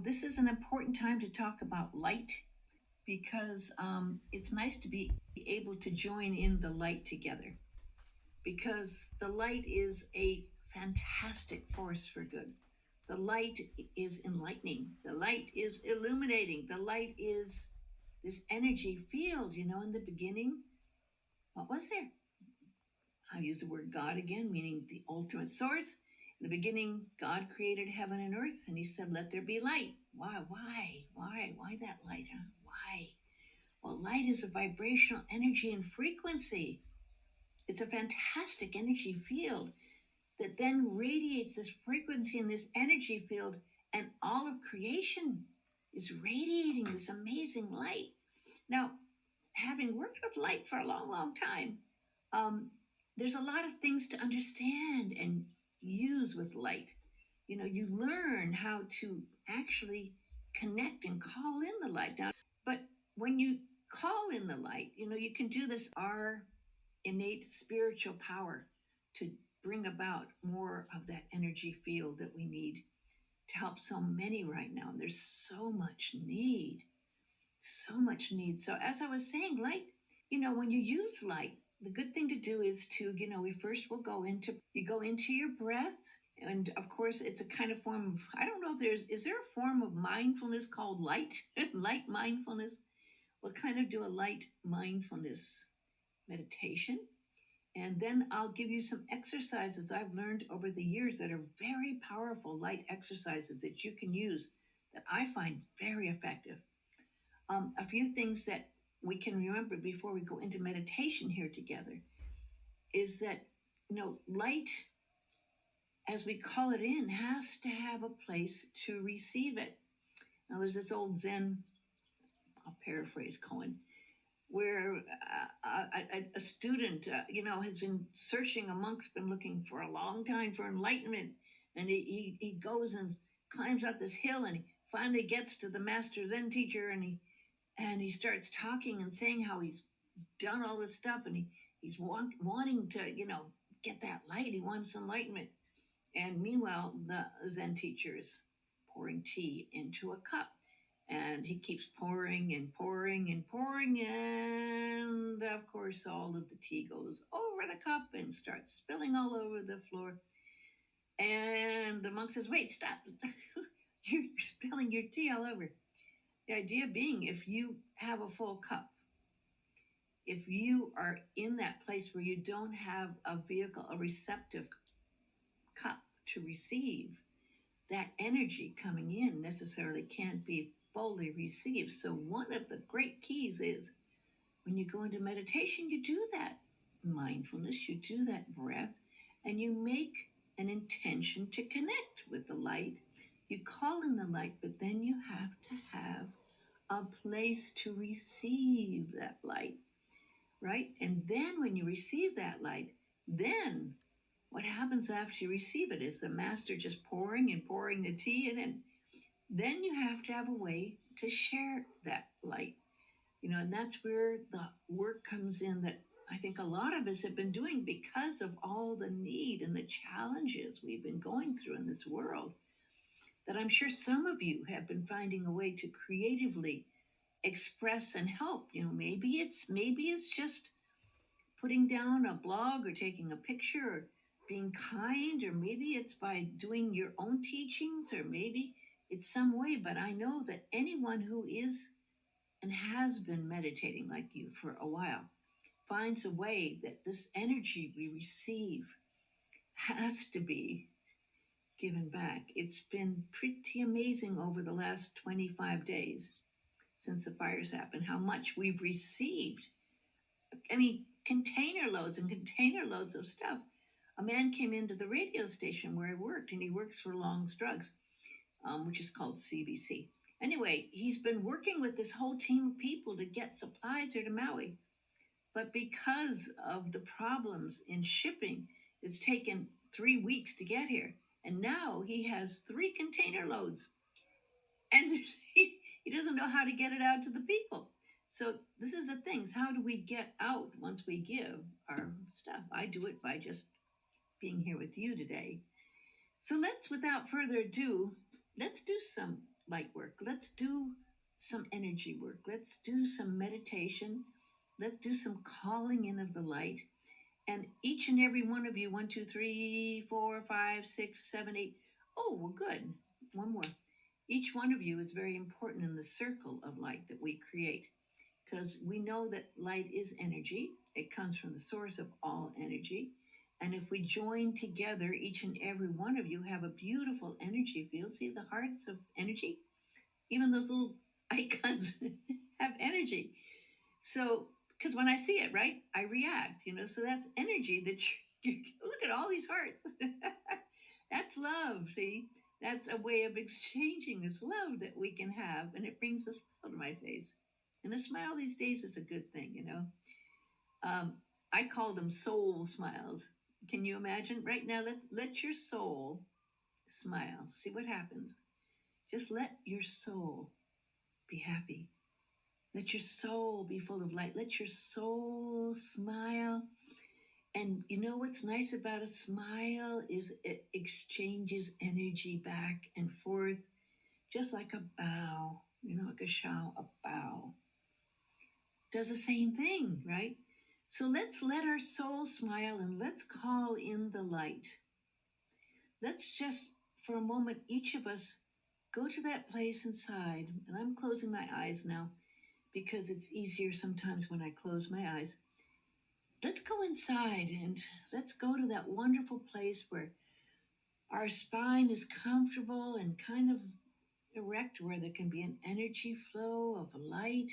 this is an important time to talk about light because it's nice to be able to join in the light together because the light is a fantastic force for good. The light is enlightening, the light is illuminating, the light is this energy field. In the beginning, what was there? I'll use the word God again, meaning the ultimate source. In the beginning, God created heaven and earth, and he said, let there be light. Why? Why that light, huh? Why? Well, light is a vibrational energy and frequency. It's a fantastic energy field that then radiates this frequency in this energy field, and all of creation is radiating this amazing light. Now, having worked with light for a long, long time, there's a lot of things to understand and use with light. You learn how to actually connect and call in the light. Now, but when you call in the light, you can do this our innate spiritual power to bring about more of that energy field that we need to help so many right now. And there's so much need, so much need. So as I was saying, light, when you use light, the good thing to do is to, we first will you go into your breath. And of course, it's a kind of form of, I don't know if is there a form of mindfulness called light, light mindfulness? We'll kind of do a light mindfulness meditation. And then I'll give you some exercises I've learned over the years that are very powerful light exercises that you can use that I find very effective. A few things that we can remember before we go into meditation here together is that, light, as we call it in, has to have a place to receive it. Now, there's this old Zen, I'll paraphrase Cohen, where a student, has been searching, a monk's been looking for a long time for enlightenment. And he goes and climbs up this hill, and he finally gets to the master Zen teacher, and he starts talking and saying how he's done all this stuff, and he's wanting to, get that light. He wants enlightenment. And meanwhile, the Zen teacher is pouring tea into a cup. And he keeps pouring and pouring and pouring, and of course all of the tea goes over the cup and starts spilling all over the floor. And the monk says, wait, stop. You're spilling your tea all over. The idea being, if you have a full cup, if you are in that place where you don't have a vehicle, a receptive cup to receive, that energy coming in necessarily can't be fully received. So one of the great keys is when you go into meditation, you do that mindfulness, you do that breath, and you make an intention to connect with the light. You call in the light, but then you have to have a place to receive that light, right? And then when you receive that light, then what happens after you receive it is the master just pouring and pouring the tea, and then you have to have a way to share that light. And that's where the work comes in that I think a lot of us have been doing because of all the need and the challenges we've been going through in this world, that I'm sure some of you have been finding a way to creatively express and help. Maybe it's just putting down a blog or taking a picture or being kind, or maybe it's by doing your own teachings, or maybe it's some way. But I know that anyone who is and has been meditating like you for a while finds a way that this energy we receive has to be given back. It's been pretty amazing over the last 25 days since the fires happened, how much we've received. I mean, container loads and container loads of stuff. A man came into the radio station where I worked, and he works for Long's Drugs, which is called CBC. Anyway, he's been working with this whole team of people to get supplies here to Maui. But because of the problems in shipping, it's taken 3 weeks to get here. And now he has 3 container loads. And he doesn't know how to get it out to the people. So this is the things. How do we get out once we give our stuff? I do it by just being here with you today. So without further ado, let's do some light work. Let's do some energy work. Let's do some meditation. Let's do some calling in of the light. And each and every one of you, 1, 2, 3, 4, 5, 6, 7, 8. Oh, well, good. One more. Each one of you is very important in the circle of light that we create because we know that light is energy. It comes from the source of all energy. And if we join together, each and every one of you have a beautiful energy field. See the hearts of energy? Even those little icons have energy. So, because when I see it, right, I react, so that's energy that look at all these hearts. That's love, see? That's a way of exchanging this love that we can have, and it brings a smile to my face. And a smile these days is a good thing. Um, I call them soul smiles. Can you imagine? Right now, let your soul smile. See what happens. Just let your soul be happy. Let your soul be full of light. Let your soul smile. And you know what's nice about a smile is it exchanges energy back and forth, just like a bow, like a bow. Does the same thing, right? So let's let our soul smile and let's call in the light. Let's just, for a moment, each of us go to that place inside. And I'm closing my eyes now because it's easier sometimes when I close my eyes. Let's go inside and let's go to that wonderful place where our spine is comfortable and kind of erect, where there can be an energy flow of light.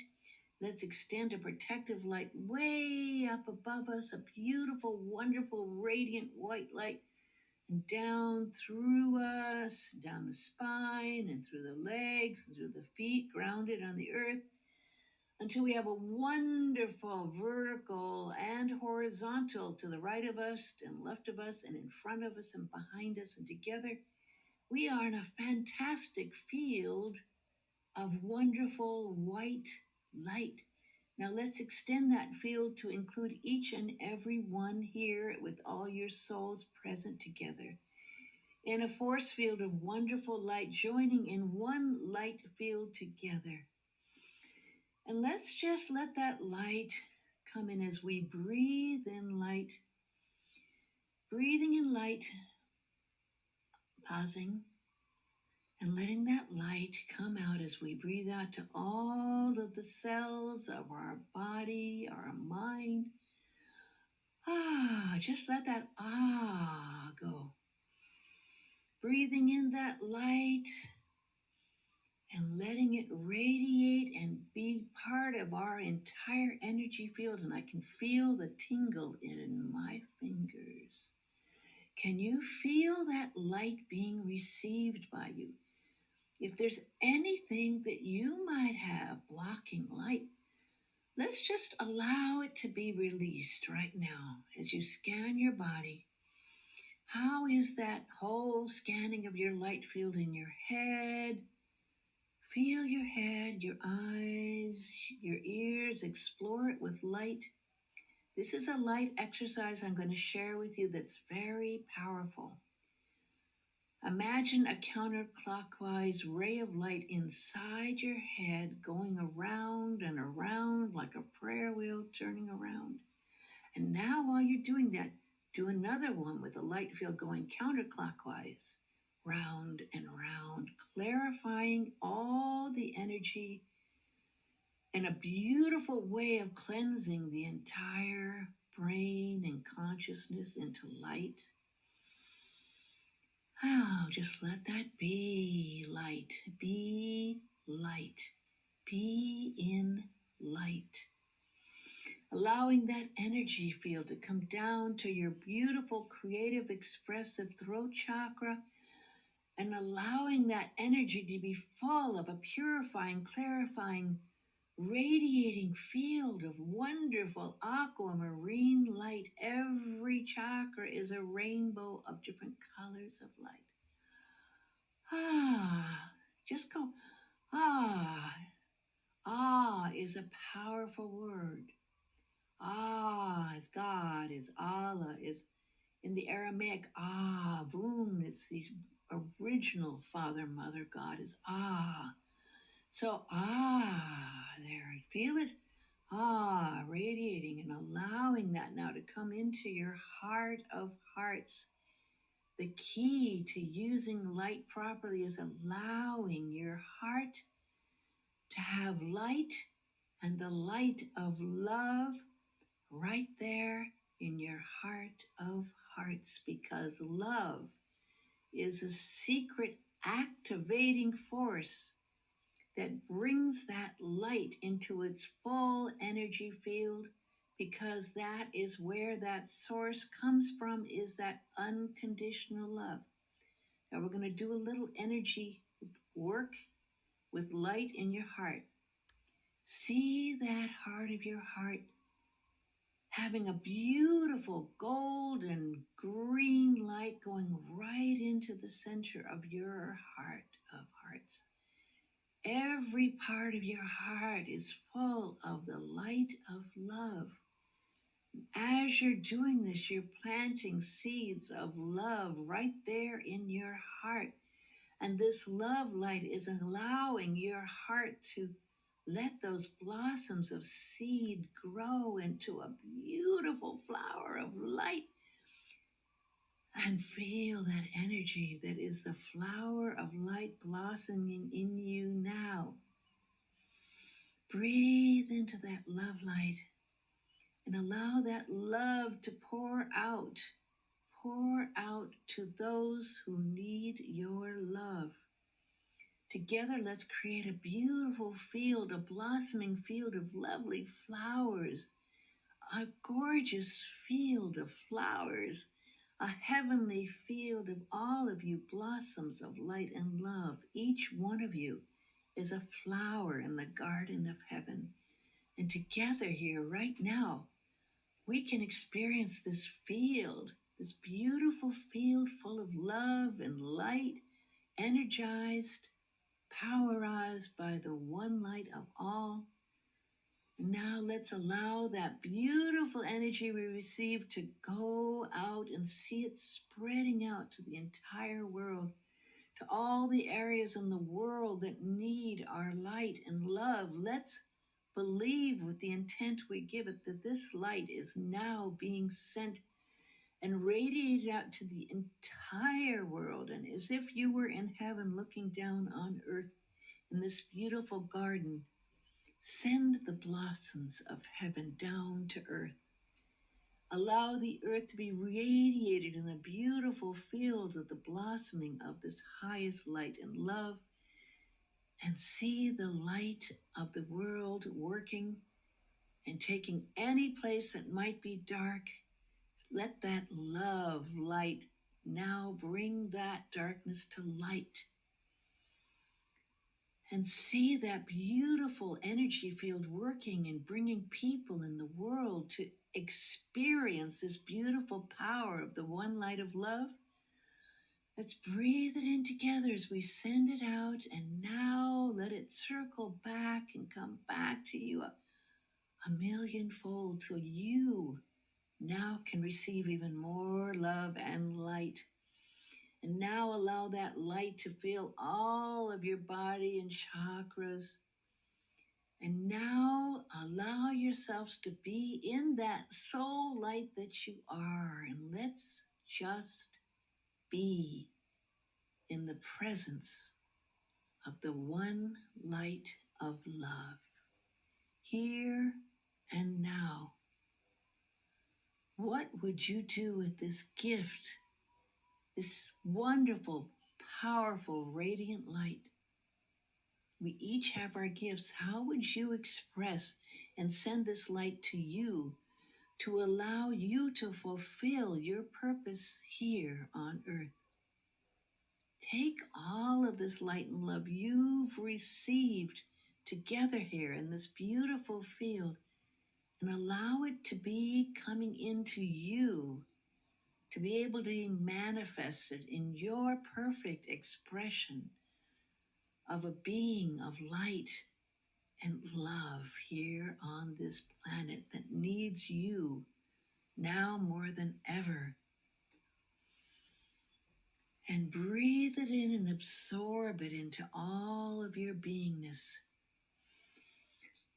Let's extend a protective light way up above us, a beautiful, wonderful, radiant white light, and down through us, down the spine and through the legs and through the feet, grounded on the earth, until we have a wonderful vertical and horizontal to the right of us and left of us and in front of us and behind us. And together, we are in a fantastic field of wonderful white light. Now let's extend that field to include each and every one here with all your souls present together in a force field of wonderful light, joining in one light field together. And let's just let that light come in as we breathe in light, breathing in light, pausing, and letting that light come out as we breathe out to all of the cells of our body, our mind. Just let that go. Breathing in that light and letting it radiate and be part of our entire energy field. And I can feel the tingle in my fingers. Can you feel that light being received by you? If there's anything that you might have blocking light, let's just allow it to be released right now as you scan your body. How is that whole scanning of your light field in your head? Feel your head, your eyes, your ears, explore it with light. This is a light exercise I'm going to share with you that's very powerful. Imagine a counterclockwise ray of light inside your head going around and around like a prayer wheel turning around. And now while you're doing that, do another one with a light field going counterclockwise, round and round, clarifying all the energy in a beautiful way of cleansing the entire brain and consciousness into light. Just let that be light. Be light. Be in light. Allowing that energy field to come down to your beautiful, creative, expressive throat chakra, and allowing that energy to be full of a purifying, clarifying, radiating field of wonderful aquamarine light. Every chakra is a rainbow of different colors of light. Just go. Is a powerful word. Is God, is Allah, is in the Aramaic, boom, it's the original Father, Mother, God is So, there, feel it. Radiating and allowing that now to come into your heart of hearts. The key to using light properly is allowing your heart to have light and the light of love right there in your heart of hearts, because love is a secret activating force that brings that light into its full energy field, because that is where that source comes from, is that unconditional love. Now we're going to do a little energy work with light in your heart. See that heart of your heart having a beautiful golden green light going right into the center of your heart of hearts. Every part of your heart is full of the light of love. As you're doing this, you're planting seeds of love right there in your heart. And this love light is allowing your heart to let those blossoms of seed grow into a beautiful flower of light. And feel that energy that is the flower of light blossoming in you now. Breathe into that love light and allow that love to pour out to those who need your love. Together, let's create a beautiful field, a blossoming field of lovely flowers, a gorgeous field of flowers, a heavenly field of all of you blossoms of light and love. Each one of you is a flower in the garden of heaven. And together here right now, we can experience this field, this beautiful field full of love and light, energized, powerized by the one light of all. Now let's allow that beautiful energy we receive to go out and see it spreading out to the entire world, to all the areas in the world that need our light and love. Let's believe with the intent we give it that this light is now being sent and radiated out to the entire world. And as if you were in heaven looking down on earth in this beautiful garden, send the blossoms of heaven down to earth. Allow the earth to be radiated in the beautiful field of the blossoming of this highest light and love, and see the light of the world working and taking any place that might be dark. Let that love light now bring that darkness to light. And see that beautiful energy field working and bringing people in the world to experience this beautiful power of the one light of love. Let's breathe it in together as we send it out, and now let it circle back and come back to you a millionfold, so you now can receive even more love and light. And now allow that light to fill all of your body and chakras. And now allow yourselves to be in that soul light that you are. And let's just be in the presence of the one light of love, here and now. What would you do with this gift, this wonderful, powerful, radiant light? We each have our gifts. How would you express and send this light to you to allow you to fulfill your purpose here on earth? Take all of this light and love you've received together here in this beautiful field and allow it to be coming into you, to be able to be manifested in your perfect expression of a being of light and love here on this planet that needs you now more than ever. And breathe it in and absorb it into all of your beingness.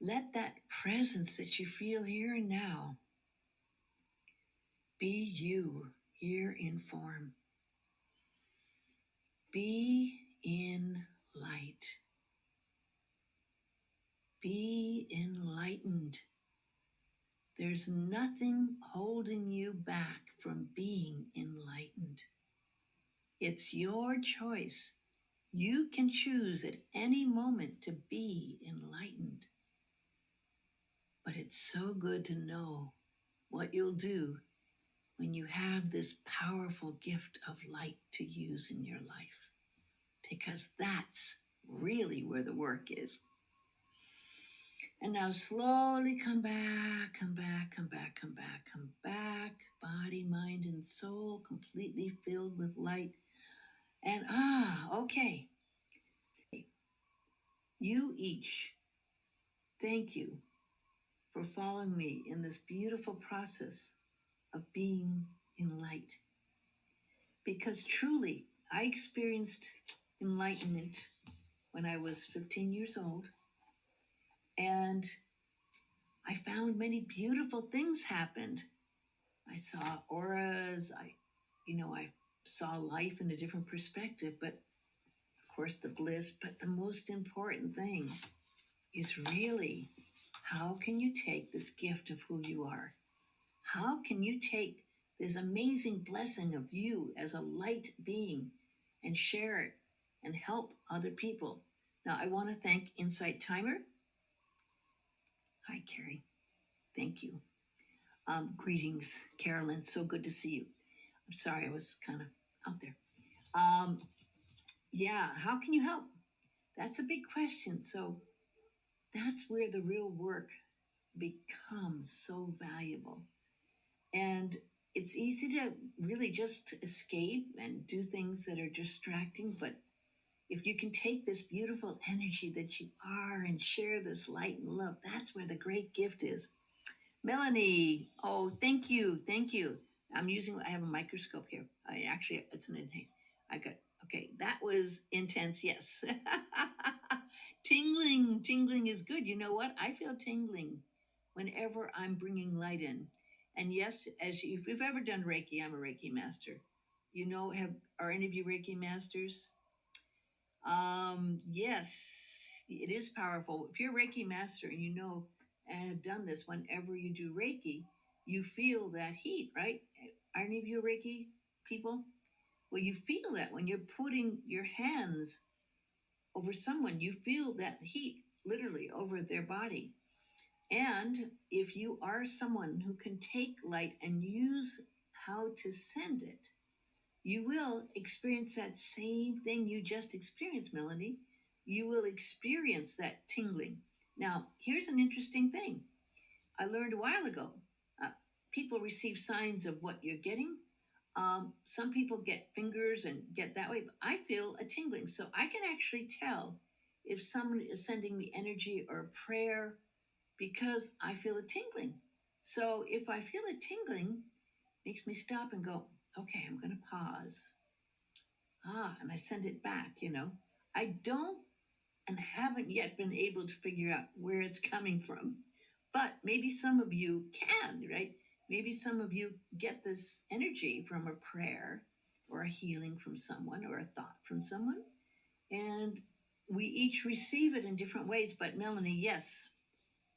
Let that presence that you feel here and now be you here in form. Be in light. Be enlightened. There's nothing holding you back from being enlightened. It's your choice. You can choose at any moment to be enlightened. But it's so good to know what you'll do when you have this powerful gift of light to use in your life, because that's really where the work is. And now slowly come back, come back, come back, come back, come back. Body, mind, and soul completely filled with light. And okay. You each, thank you for following me in this beautiful process of being in light. Because truly, I experienced enlightenment when I was 15 years old. And I found many beautiful things happened. I saw auras. I saw life in a different perspective, but of course the bliss. But the most important thing is really, how can you take this gift of who you are? How can you take this amazing blessing of you as a light being and share it and help other people? Now, I want to thank Insight Timer. Hi, Carrie. Thank you. Greetings, Carolyn. So good to see you. I'm sorry I was kind of out there. Um, yeah, how can you help? That's a big question. So that's where the real work becomes so valuable. And it's easy to really just escape and do things that are distracting. But if you can take this beautiful energy that you are and share this light and love, that's where the great gift is. Melanie, oh, thank you, thank you. I have a microscope here. It's an inhale. Okay, that was intense, yes. Tingling is good. You know what? I feel tingling whenever I'm bringing light in. And yes, if you've ever done Reiki, I'm a Reiki master. Are any of you Reiki masters? Yes, it is powerful. If you're a Reiki master and and have done this, whenever you do Reiki, you feel that heat, right? Are any of you Reiki people? Well, you feel that when you're putting your hands over someone, you feel that heat literally over their body. And if you are someone who can take light and use how to send it, you will experience that same thing you just experienced, Melanie. You will experience that tingling. Now, here's an interesting thing I learned a while ago. Uh, People receive signs of what you're getting. Some people get fingers and get that way, but I feel a tingling. So I can actually tell if someone is sending me energy or a prayer because I feel a tingling. So if I feel a tingling, it makes me stop and go, okay, I'm going to pause. And I send it back. I don't and haven't yet been able to figure out where it's coming from. But maybe some of you can, right? Maybe some of you get this energy from a prayer or a healing from someone or a thought from someone. And we each receive it in different ways. But Melanie, yes,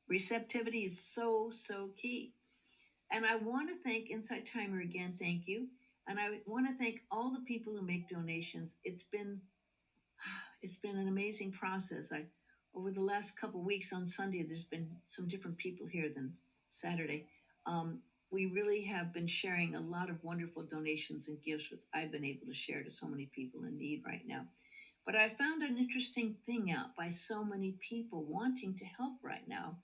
receptivity is so, so key. And I want to thank Insight Timer again. Thank you. And I want to thank all the people who make donations. It's been an amazing process. Over the last couple of weeks on Sunday, there's been some different people here than Saturday. We really have been sharing a lot of wonderful donations and gifts, which I've been able to share to so many people in need right now. But I found an interesting thing out by so many people wanting to help right now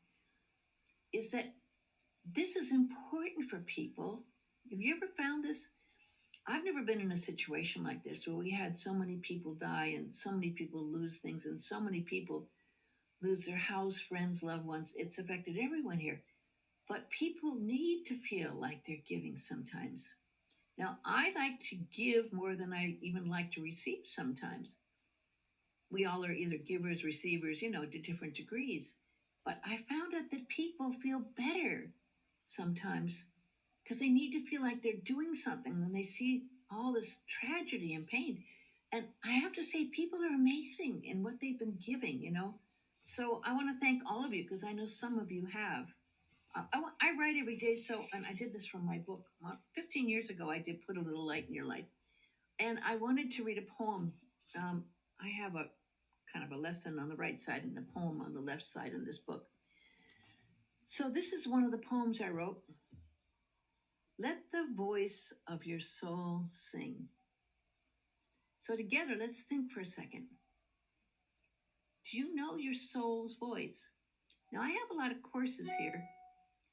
is that this is important for people. Have you ever found this? I've never been in a situation like this where we had so many people die and so many people lose things and so many people lose their house, friends, loved ones. It's affected everyone here. But people need to feel like they're giving sometimes. Now, I like to give more than I even like to receive sometimes. We all are either givers, receivers, to different degrees. But I found out that people feel better sometimes because they need to feel like they're doing something when they see all this tragedy and pain. And I have to say, people are amazing in what they've been giving. So I want to thank all of you because I know some of you have. I write every day, so, and I did this from my book. 15 years ago, I did Put a Little Light in Your Life. And I wanted to read a poem. I have a kind of a lesson on the right side and a poem on the left side in this book. So this is one of the poems I wrote. Let the voice of your soul sing. So together, let's think for a second. Do you know your soul's voice? Now, I have a lot of courses here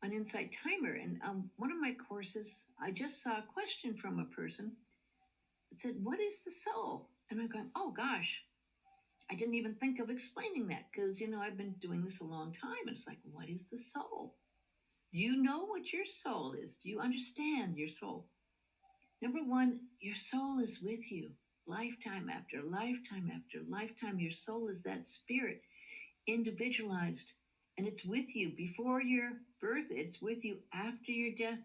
on Insight Timer, and one of my courses, I just saw a question from a person that said, "What is the soul?" And I'm going, "Oh gosh, I didn't even think of explaining that because I've been doing this a long time." And it's like, what is the soul? Do you know what your soul is? Do you understand your soul? Number one, your soul is with you lifetime after lifetime after lifetime. Your soul is that spirit, individualized, and it's with you before your birth, it's with you after your death.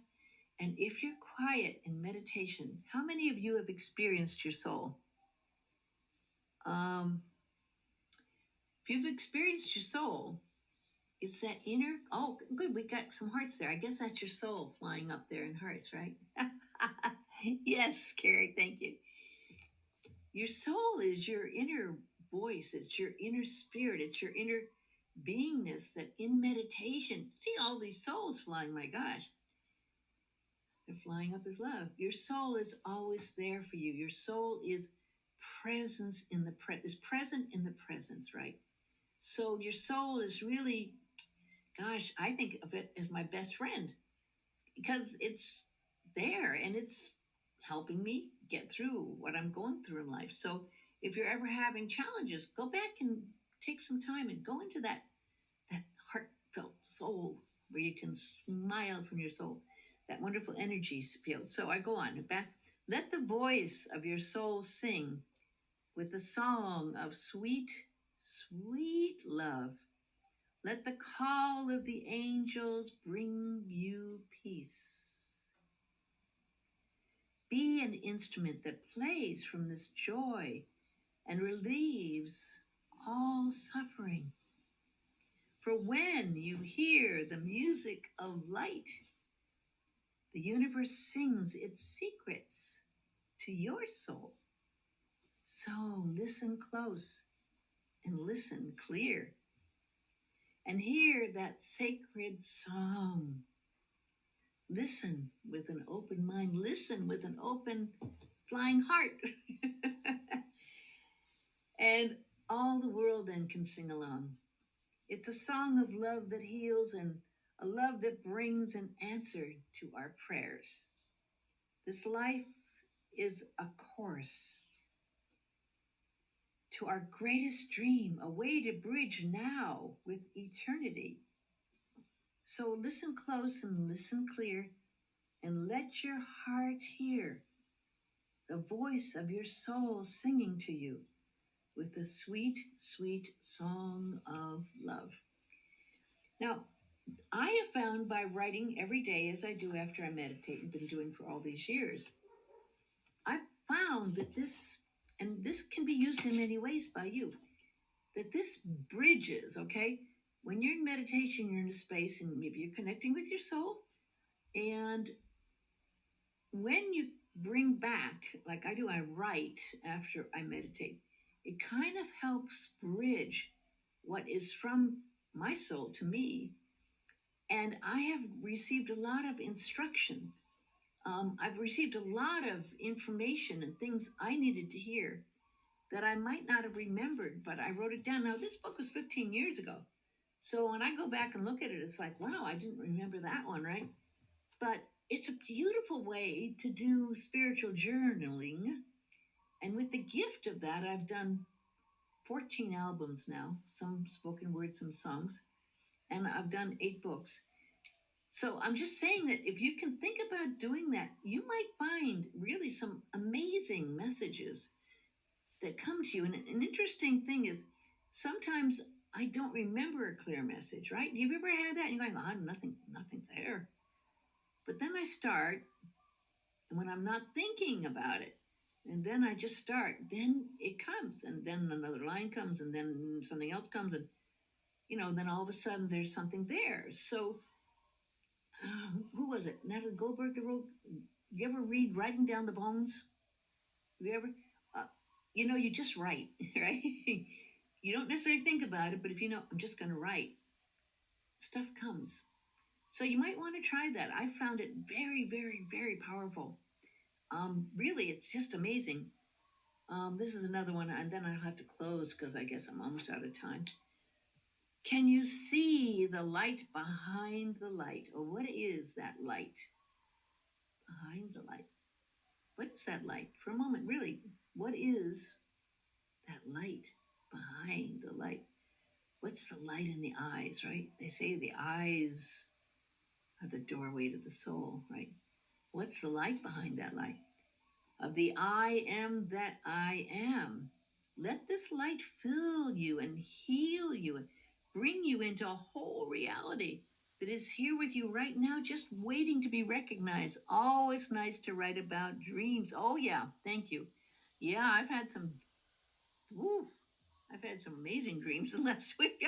And if you're quiet in meditation, how many of you have experienced your soul? Um, if you've experienced your soul, it's that inner, oh, good, we got some hearts there. I guess that's your soul flying up there in hearts, right? Yes, Carrie, thank you. Your soul is your inner voice, it's your inner spirit, it's your inner beingness that in meditation, see all these souls flying, my gosh, they're flying up as love. Your soul is always there for you. Your soul is present in the presence, right? So your soul is really, gosh, I think of it as my best friend because it's there and it's helping me get through what I'm going through in life. So if you're ever having challenges, go back and take some time and go into that heartfelt soul where you can smile from your soul, that wonderful energy field. So I go on back. Let the voice of your soul sing with the song of sweet, sweet love. Let the call of the angels bring you peace. Be an instrument that plays from this joy and relieves all suffering. For when you hear the music of light, the universe sings its secrets to your soul. So listen close and listen clear and hear that sacred song. Listen with an open mind. Listen with an open flying heart. And all the world then can sing along. It's a song of love that heals and a love that brings an answer to our prayers. This life is a course to our greatest dream, a way to bridge now with eternity. So listen close and listen clear and let your heart hear the voice of your soul singing to you with the sweet, sweet song of love. Now, I have found by writing every day as I do after I meditate and been doing for all these years, I've found that and this can be used in many ways by you, that this bridges, okay? When you're in meditation, you're in a space and maybe you're connecting with your soul. And when you bring back, like I do, I write after I meditate, it kind of helps bridge what is from my soul to me. And I have received a lot of instruction. I've received a lot of information and things I needed to hear that I might not have remembered, but I wrote it down. Now, this book was 15 years ago. So when I go back and look at it, it's like, wow, I didn't remember that one, right? But it's a beautiful way to do spiritual journaling. And with the gift of that, I've done 14 albums now, some spoken word, some songs, and I've done 8 books. So I'm just saying that if you can think about doing that, you might find really some amazing messages that come to you. And an interesting thing is sometimes I don't remember a clear message, right? Have you ever had that? And you're going, oh, nothing there. But then I start, and when I'm not thinking about it, and then I just start, then it comes, and then another line comes, and then something else comes, and then all of a sudden there's something there. So, who was it? Natalie Goldberg that wrote. You ever read Writing Down the Bones? Have you ever? Uh, you just write, right? You don't necessarily think about it, but if I'm just going to write, stuff comes. So you might want to try that. I found it very, very, very powerful. Really, it's just amazing. This is another one, and then I'll have to close because I guess I'm almost out of time. Can you see the light behind the light? Or what is that light behind the light? What is that light? For a moment, really, what is that light behind the light? What's the light in the eyes, right? They say the eyes are the doorway to the soul, right? What's the light behind that light? Of the I am that I am. Let this light fill you and heal you and bring you into a whole reality that is here with you right now, just waiting to be recognized. Always nice to write about dreams. Oh, yeah. Thank you. Yeah, woo, I've had some amazing dreams in last week.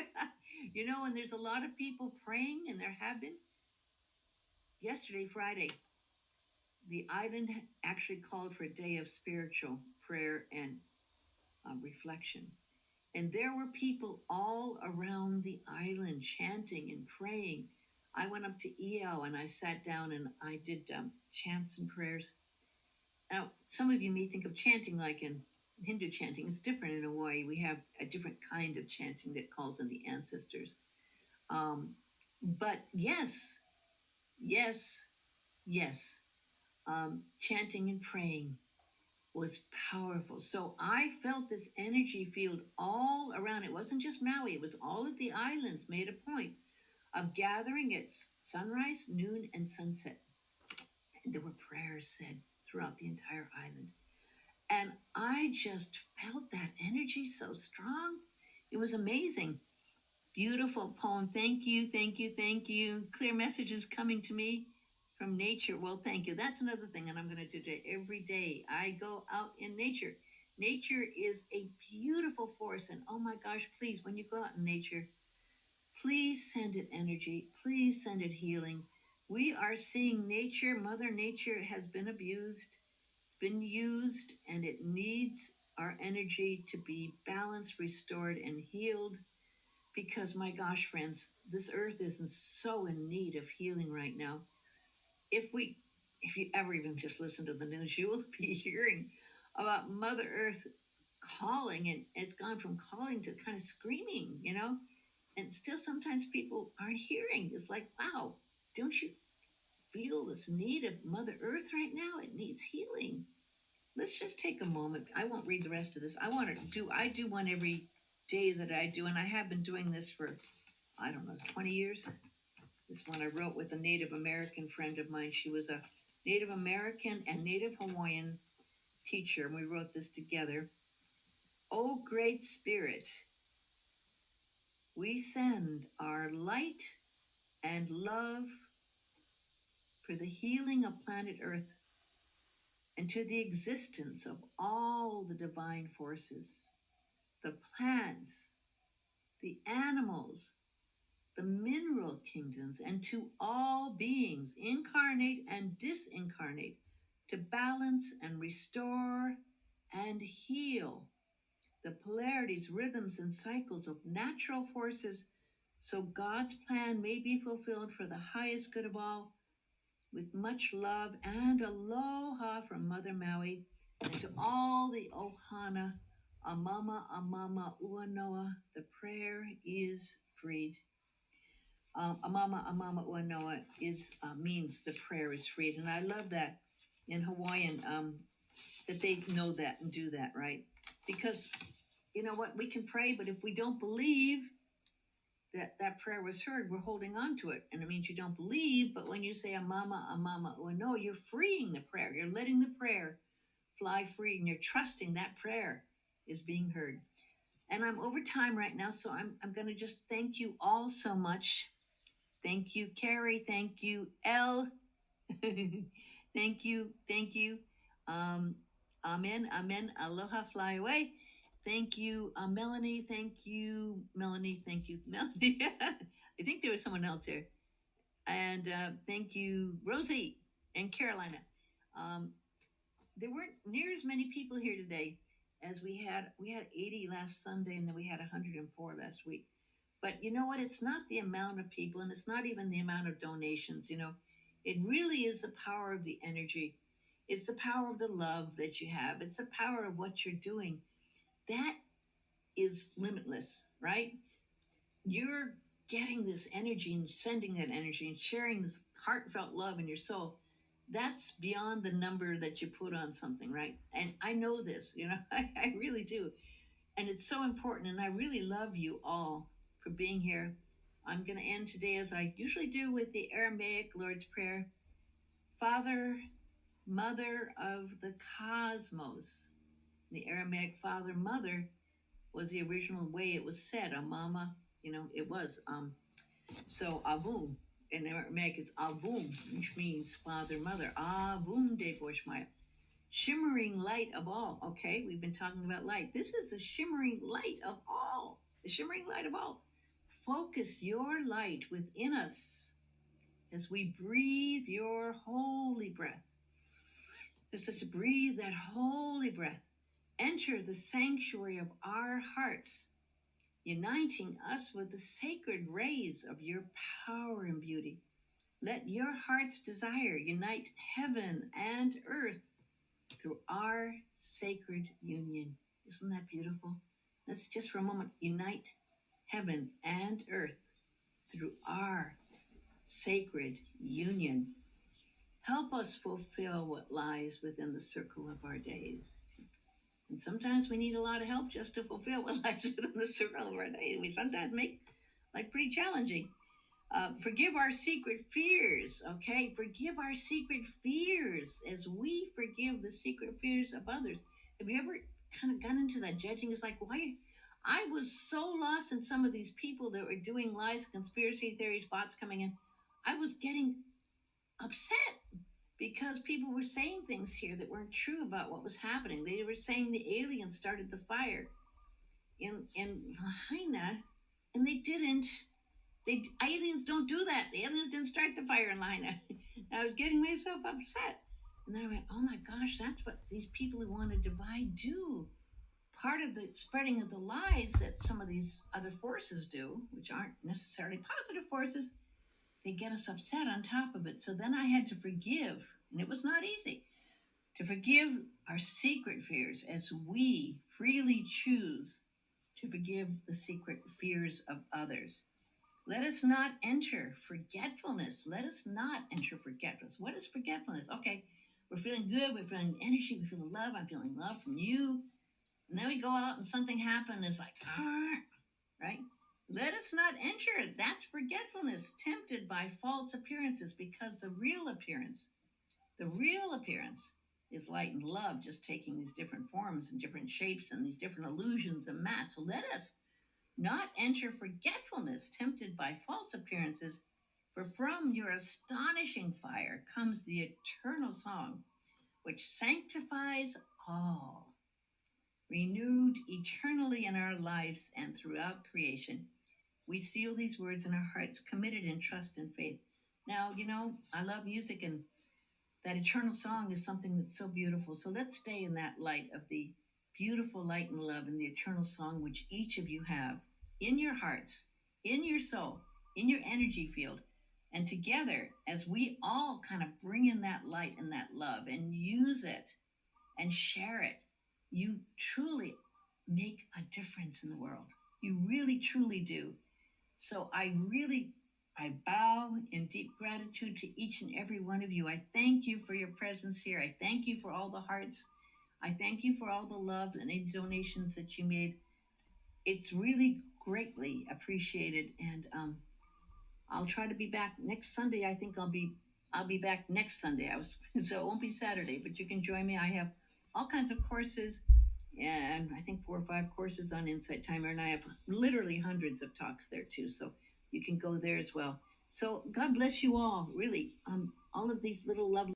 And there's a lot of people praying, and there have been. Yesterday, Friday, the island actually called for a day of spiritual prayer and reflection. And there were people all around the island chanting and praying. I went up to EL and I sat down and I did chants and prayers. Now, some of you may think of chanting like in Hindu chanting. It's different in Hawaii. We have a different kind of chanting that calls on the ancestors. But yes, yes, yes. Chanting and praying was powerful. So I felt this energy field all around. It wasn't just Maui, it was all of the islands made a point of gathering at sunrise, noon, and sunset. And there were prayers said throughout the entire island. And I just felt that energy so strong. It was amazing. Beautiful poem. Thank you, thank you, thank you. Clear messages coming to me from nature. Well, thank you. That's another thing, and I'm going to do it every day. I go out in nature. Nature is a beautiful force, and oh my gosh, please, when you go out in nature, please send it energy. Please send it healing. We are seeing nature. Mother Nature has been abused, it's been used, and it needs our energy to be balanced, restored, and healed because my gosh, friends, this earth is so in need of healing right now. If you ever even just listen to the news, you will be hearing about Mother Earth calling, and it's gone from calling to kind of screaming, and still sometimes people aren't hearing. It's like, wow, don't you feel this need of Mother Earth right now? It needs healing. Let's just take a moment. I won't read the rest of this. I do one every day that I do, and I have been doing this for, I don't know, 20 years. This one I wrote with a Native American friend of mine. She was a Native American and Native Hawaiian teacher, and we wrote this together. O Great Spirit, we send our light and love for the healing of planet Earth and to the existence of all the divine forces, the plants, the animals, the mineral kingdoms, and to all beings, incarnate and disincarnate, to balance and restore and heal the polarities, rhythms, and cycles of natural forces so God's plan may be fulfilled for the highest good of all. With much love and aloha from Mother Maui, and to all the ohana, amama, amama, ua noa, the prayer is freed. Amama, amama, ua noa means the prayer is freed, and I love that in Hawaiian that they know that and do that, right? Because you know what, we can pray, but if we don't believe that prayer was heard, we're holding on to it. And it means you don't believe, but when you say a mama, or no, you're freeing the prayer. You're letting the prayer fly free and you're trusting that prayer is being heard. And I'm over time right now, so I'm going to just thank you all so much. Thank you, Carrie. Thank you, Elle. Thank you. Thank you. Um, amen. Amen. Aloha. Fly away. Thank you, Melanie. Thank you, Melanie. Thank you, Melanie. I think there was someone else here. And thank you, Rosie and Carolina. Um, there weren't near as many people here today as we had. We had 80 last Sunday, and then we had 104 last week. But you know what? It's not the amount of people, and it's not even the amount of donations. It really is the power of the energy. It's the power of the love that you have. It's the power of what you're doing. That is limitless, right? You're getting this energy and sending that energy and sharing this heartfelt love in your soul. That's beyond the number that you put on something, right? And I know this, I really do. And it's so important. And I really love you all for being here. I'm going to end today as I usually do with the Aramaic Lord's Prayer. Father, Mother of the Cosmos. The Aramaic Father, Mother was the original way it was said. A mama, it was. So Avum in Aramaic is Avum, which means Father, Mother. Avum de Boshmaya. Shimmering light of all. Okay, we've been talking about light. This is the shimmering light of all. The shimmering light of all. Focus your light within us as we breathe your holy breath. Just to breathe that holy breath. Enter the sanctuary of our hearts, uniting us with the sacred rays of your power and beauty. Let your heart's desire unite heaven and earth through our sacred union. Isn't that beautiful? Let's just for a moment unite heaven and earth through our sacred union. Help us fulfill what lies within the circle of our days. And sometimes we need a lot of help just to fulfill what lies within the circle of our days. We sometimes make like pretty challenging. Forgive our secret fears, okay? Forgive our secret fears as we forgive the secret fears of others. Have you ever kind of gone into that judging? It's like, why? I was so lost in some of these people that were doing lies, conspiracy theories, bots coming in. I was getting upset because people were saying things here that weren't true about what was happening. They were saying the aliens started the fire in Lahaina, and they didn't. The aliens don't do that. The aliens didn't start the fire in Lahaina. I was getting myself upset. And then I went, oh my gosh, that's what these people who want to divide do. Part of the spreading of the lies that some of these other forces do, which aren't necessarily positive forces, they get us upset on top of it. So then I had to forgive, and it was not easy to forgive our secret fears as we freely choose to forgive the secret fears of others. Let us not enter forgetfulness. Let us not enter forgetfulness. What is forgetfulness? Okay, we're feeling good. We're feeling energy. We're feeling love. I'm feeling love from you. And then we go out and something happens. It's like, right? Let us not enter it. That's forgetfulness, tempted by false appearances, because the real appearance is light and love, just taking these different forms and different shapes and these different illusions and masks. So let us not enter forgetfulness, tempted by false appearances, for from your astonishing fire comes the eternal song, which sanctifies all, renewed eternally in our lives and throughout creation. We seal these words in our hearts, committed in trust and faith. Now, I love music, and that eternal song is something that's so beautiful. So let's stay in that light of the beautiful light and love and the eternal song which each of you have in your hearts, in your soul, in your energy field. And together, as we all kind of bring in that light and that love and use it and share it, you truly make a difference in the world. You really, truly do. So I bow in deep gratitude to each and every one of you. I thank you for your presence here. I thank you for all the hearts. I thank you for all the love and any donations that you made. It's really greatly appreciated. And I'll try to be back next Sunday. I think I'll be back next Sunday. So it won't be Saturday, but you can join me. I have all kinds of courses and I think 4 or 5 courses on Insight Timer, and I have literally hundreds of talks there too. So you can go there as well. So God bless you all, really. All of these little lovely